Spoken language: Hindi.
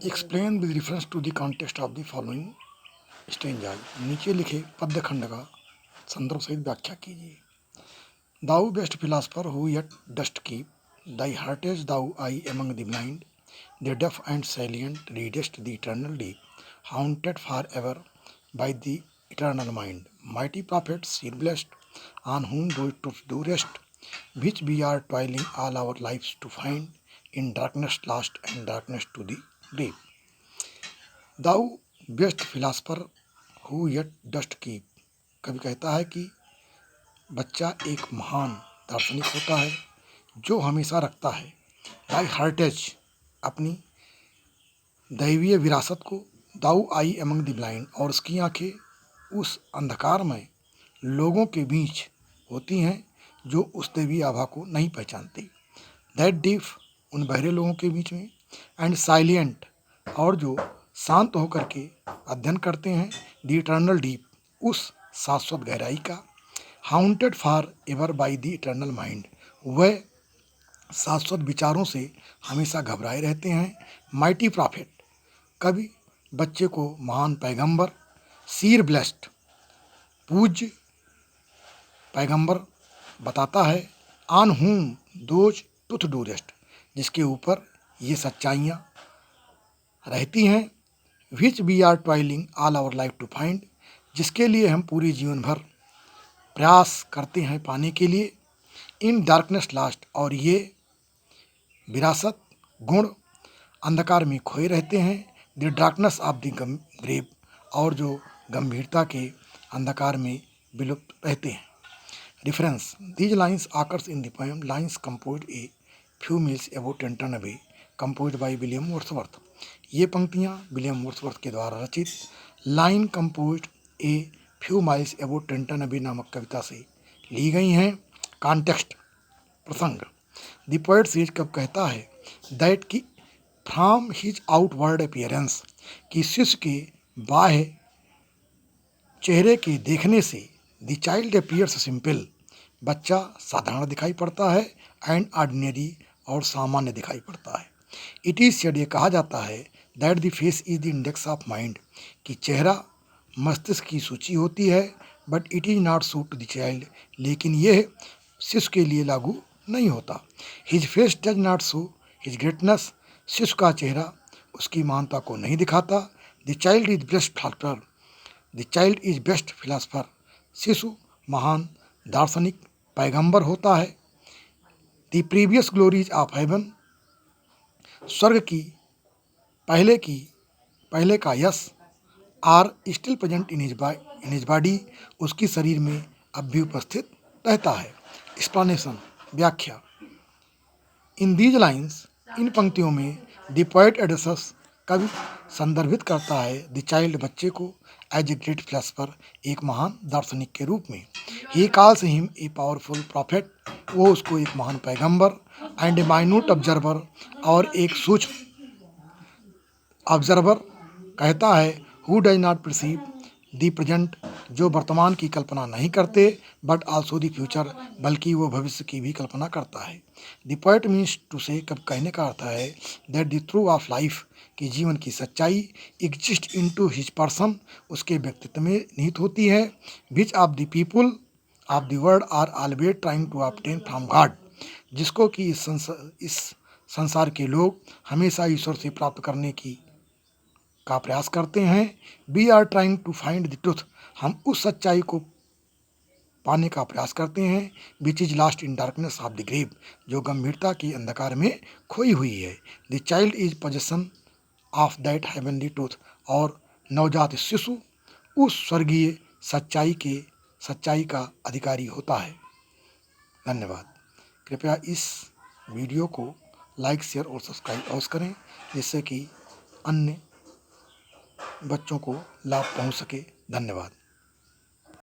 Explain with reference to the context of the following stanza. नीचे लिखे पद्य खंड का संदर्भ सहित व्याख्या कीजिए। Thou best philosopher who yet dost keep thy heritage thou eye among the blind the deaf and silent readest the eternal deep haunted for ever by the eternal mind mighty prophet seer blessed on whom do rest which we are toiling all our lives to find in darkness last and darkness to the grave. Thou best philosopher who yet dost keep। कवि कहता है कि बच्चा एक महान दार्शनिक होता है जो हमेशा रखता है दाई हार्टेज अपनी दैवीय विरासत को, दाऊ आई एमंग द ब्लाइंड और उसकी आंखें उस अंधकार में लोगों के बीच होती हैं जो उस दैवीय आभा को नहीं पहचानते। दैट डीफ उन बहरे लोगों के बीच में, एंड साइलेंट और जो शांत होकर के अध्ययन करते हैं, द इटर्नल डीप उस शाश्वत गहराई का, haunted for ever by the eternal mind वह शाश्वत विचारों से हमेशा घबराए रहते हैं। माइटी प्रॉफिट कवि बच्चे को महान पैगंबर, सीर ब्लेस्ड पूज्य पैगंबर बताता है, ऑन whom दोज टुथ डू रेस्ट जिसके ऊपर ये सच्चाइयाँ रहती हैं, which we are toiling all our life to find जिसके लिए हम पूरे जीवन भर प्रयास करते हैं पाने के लिए, इन डार्कनेस लास्ट और ये विरासत गुण अंधकार में खोए रहते हैं, the darkness of the grave और जो गंभीरता के अंधकार में विलुप्त रहते हैं। Reference: These lines occurs in the poem Lines Composed a Few Miles Above Trenton Abbey, composed by William Wordsworth। ये पंक्तियाँ विलियम वर्ड्सवर्थ के द्वारा रचित line composed a few miles above Trenton अबे नामक कविता से ली गई हैं। कॉन्टेक्स्ट प्रसंग। द पोएट सेज कब कहता है दैट कि फ्रॉम हिज आउटवर्ड अपीयरेंस कि शिष्य के बाह्य चेहरे के देखने से द चाइल्ड अपीयर्स सिंपल बच्चा साधारण दिखाई पड़ता है, एंड ऑर्डिनरी और सामान्य दिखाई पड़ता है। इट इज सेड ये कहा जाता है that the face is the index of mind कि चेहरा मस्तिष्क की सूची होती है, but it is not so to the child लेकिन यह शिशु के लिए लागू नहीं होता। His face does not show his greatness शिशु का चेहरा उसकी महानता को नहीं दिखाता। The child is best philosopher the child is best philosopher शिशु महान दार्शनिक पैगंबर होता है। The previous glories of haven स्वर्ग की पहले का यश are still present in his body उसकी शरीर में अब भी उपस्थित रहता है। एक्सप्लेनेशन व्याख्या। इन दीज लाइन्स इन पंक्तियों में द पोएट एड्रेसेस कवि संदर्भित करता है द चाइल्ड बच्चे को एज ए ग्रेट फिलासफर एक महान दार्शनिक के रूप में। He calls him a powerful profit वो उसको एक महान पैगंबर, एंड ए माइन्यूट ऑब्जर्वर और एक सूक्ष्म ऑब्जर्वर कहता है, who does not perceive the present जो वर्तमान की कल्पना नहीं करते, बट आल्सो द फ्यूचर बल्कि वो भविष्य की भी कल्पना करता है। द पोएट मीन्स टू से कब कहने का अर्थ है that the true of life कि जीवन की सच्चाई exist in to his person उसके व्यक्तित्व में निहित होती है। Which of the people of the world are always trying to obtain from God जिसको कि इस संसार के लोग हमेशा ईश्वर से प्राप्त करने का प्रयास करते हैं। We are trying to find the truth हम उस सच्चाई को पाने का प्रयास करते हैं। Which is lost in darkness of the grave जो गंभीरता के अंधकार में खोई हुई है। The child is possession of that heavenly truth और नवजात शिशु उस स्वर्गीय सच्चाई का अधिकारी होता है। धन्यवाद। कृपया इस वीडियो को लाइक शेयर और सब्सक्राइब अवश्य करें जिससे कि अन्य बच्चों को लाभ पहुंच सके। धन्यवाद।